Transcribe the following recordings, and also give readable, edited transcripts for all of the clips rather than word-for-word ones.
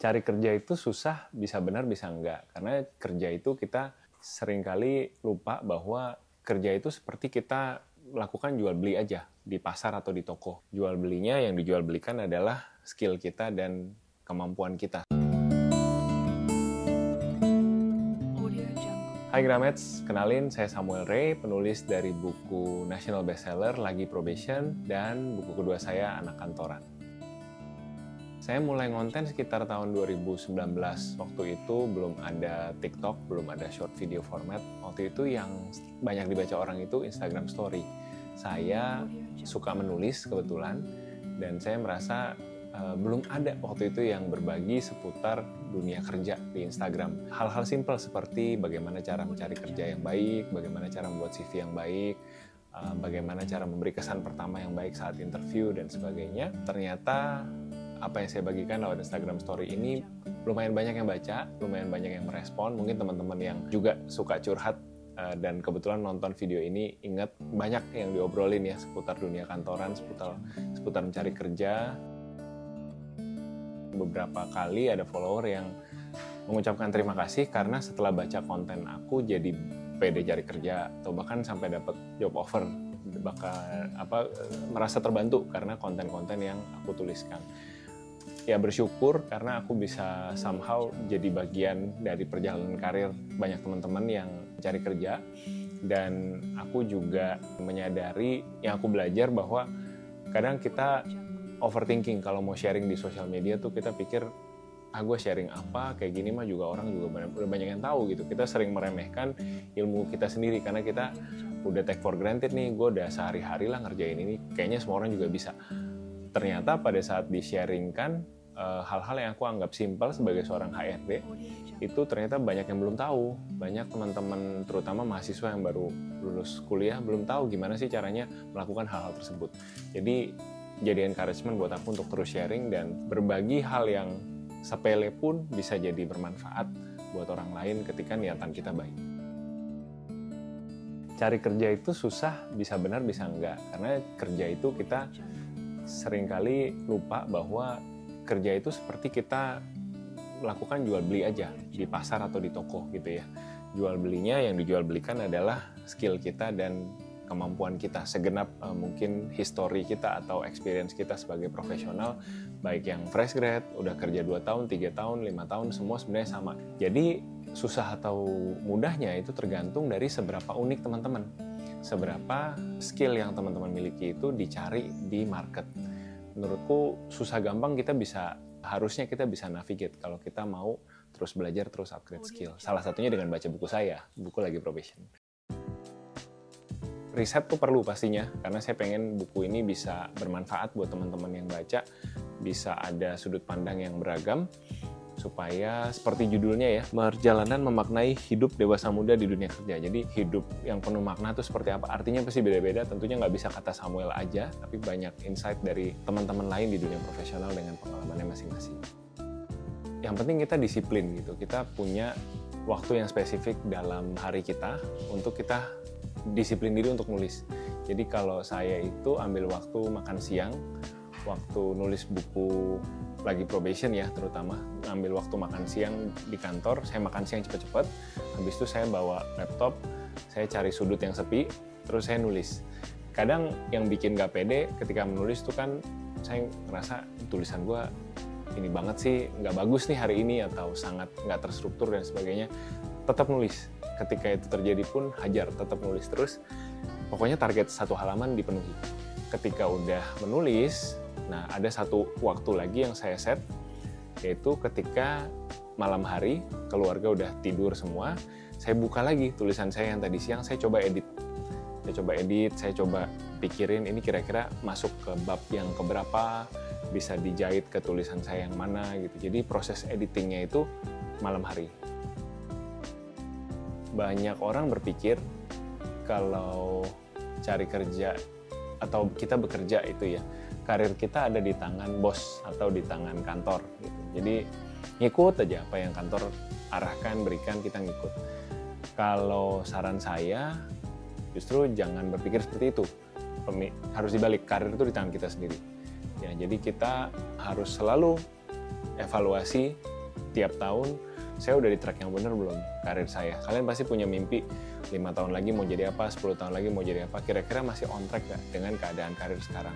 Cari kerja itu susah, bisa benar, bisa enggak. Karena kerja itu kita seringkali lupa bahwa kerja itu seperti kita lakukan jual beli aja di pasar atau di toko. Jual belinya yang dijual belikan adalah skill kita dan kemampuan kita. Hai Gramets, kenalin saya Samuel Ray, penulis dari buku national bestseller Lagi Probation dan buku kedua saya Anak Kantoran. Saya mulai ngonten sekitar tahun 2019. Waktu itu belum ada TikTok, belum ada short video format. Waktu itu yang banyak dibaca orang itu Instagram Story. Saya suka menulis kebetulan, dan saya merasa belum ada waktu itu yang berbagi seputar dunia kerja di Instagram. Hal-hal simpel seperti bagaimana cara mencari kerja yang baik, bagaimana cara membuat CV yang baik, bagaimana cara memberi kesan pertama yang baik saat interview, dan sebagainya. Ternyata apa yang saya bagikan lewat Instagram Story ini lumayan banyak yang baca, lumayan banyak yang merespon. Mungkin teman-teman yang juga suka curhat dan kebetulan nonton video ini ingat banyak yang diobrolin ya seputar dunia kantoran, seputar mencari kerja. Beberapa kali ada follower yang mengucapkan terima kasih karena setelah baca konten aku jadi pede cari kerja, atau bahkan sampai dapat job offer, merasa terbantu karena konten-konten yang aku tuliskan. Ya bersyukur karena aku bisa somehow jadi bagian dari perjalanan karir banyak teman-teman yang cari kerja, dan aku juga menyadari yang aku belajar bahwa kadang kita overthinking kalau mau sharing di sosial media tuh. Kita pikir gue sharing apa kayak gini mah juga orang juga udah banyak yang tahu gitu. Kita sering meremehkan ilmu kita sendiri karena kita udah take for granted nih, gue udah sehari-hari lah ngerjain ini, kayaknya semua orang juga bisa. Ternyata pada saat di-sharingkan hal-hal yang aku anggap simpel sebagai seorang HRD, itu ternyata banyak yang belum tahu. Banyak teman-teman, terutama mahasiswa yang baru lulus kuliah, belum tahu gimana sih caranya melakukan hal-hal tersebut. Jadi encouragement buat aku untuk terus sharing dan berbagi hal yang sepele pun bisa jadi bermanfaat buat orang lain ketika niatan kita baik. Cari kerja itu susah, bisa benar, bisa enggak. Karena kerja itu kita seringkali lupa bahwa kerja itu seperti kita melakukan jual beli aja di pasar atau di toko gitu ya. Jual belinya yang dijual belikan adalah skill kita dan kemampuan kita, segenap mungkin history kita atau experience kita sebagai profesional, baik yang fresh grad, udah kerja 2 tahun, 3 tahun, 5 tahun, semua sebenarnya sama. Jadi susah atau mudahnya itu tergantung dari seberapa unik teman-teman, seberapa skill yang teman-teman miliki itu dicari di market. Menurutku susah gampang harusnya kita bisa navigate kalau kita mau terus belajar, terus upgrade skill. Salah satunya dengan baca buku saya, buku Lagi Probation. Riset tuh perlu pastinya, karena saya pengen buku ini bisa bermanfaat buat teman-teman yang baca, bisa ada sudut pandang yang beragam, supaya seperti judulnya ya, perjalanan memaknai hidup dewasa muda di dunia kerja. Jadi hidup yang penuh makna itu seperti apa? Artinya pasti beda-beda, tentunya nggak bisa kata Samuel aja, tapi banyak insight dari teman-teman lain di dunia profesional dengan pengalamannya masing-masing. Yang penting kita disiplin gitu, kita punya waktu yang spesifik dalam hari kita untuk kita disiplin diri untuk nulis. Jadi kalau saya itu ambil waktu makan siang, waktu nulis buku Lagi Probation ya terutama, ngambil waktu makan siang di kantor, saya makan siang cepet-cepet, habis itu saya bawa laptop, saya cari sudut yang sepi, terus saya nulis. Kadang yang bikin gak pede ketika menulis tuh kan, saya ngerasa tulisan gue ini banget sih, gak bagus nih hari ini, atau sangat gak terstruktur dan sebagainya. Tetap nulis. Ketika itu terjadi pun hajar, tetap nulis terus. Pokoknya target 1 halaman dipenuhi. Ketika udah menulis, nah ada satu waktu lagi yang saya set, yaitu ketika malam hari, keluarga udah tidur semua, saya buka lagi tulisan saya yang tadi siang, saya coba edit. Saya coba pikirin ini kira-kira masuk ke bab yang keberapa, bisa dijahit ke tulisan saya yang mana gitu. Jadi proses editingnya itu malam hari. Banyak orang berpikir kalau cari kerja atau kita bekerja itu ya, karir kita ada di tangan bos atau di tangan kantor gitu. Jadi ngikut aja apa yang kantor arahkan, berikan, kita ngikut. Kalau saran saya justru jangan berpikir seperti itu. Harus dibalik, karir itu di tangan kita sendiri. Ya, jadi kita harus selalu evaluasi tiap tahun saya udah di track yang bener belum karir saya. Kalian pasti punya mimpi 5 tahun lagi mau jadi apa, 10 tahun lagi mau jadi apa, kira-kira masih on track gak dengan keadaan karir sekarang?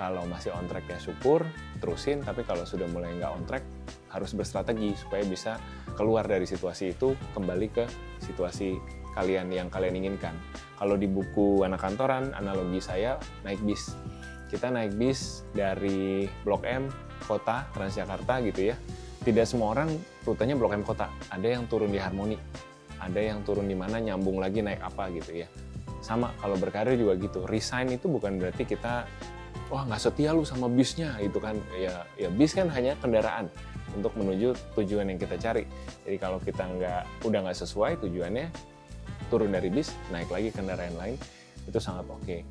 Kalau masih on track ya syukur, terusin, tapi kalau sudah mulai nggak on track, harus berstrategi supaya bisa keluar dari situasi itu, kembali ke situasi kalian yang kalian inginkan. Kalau di buku Anak Kantoran, analogi saya naik bis. Kita naik bis dari Blok M, kota, Transjakarta gitu ya. Tidak semua orang rutenya Blok M kota. Ada yang turun di Harmoni, ada yang turun di mana, nyambung lagi naik apa gitu ya. Sama kalau berkarir juga gitu. Resign itu bukan berarti kita wah nggak setia lu sama bisnya gitu kan. Ya bis kan hanya kendaraan untuk menuju tujuan yang kita cari. Jadi kalau kita udah nggak sesuai tujuannya, turun dari bis, naik lagi kendaraan lain, itu sangat oke.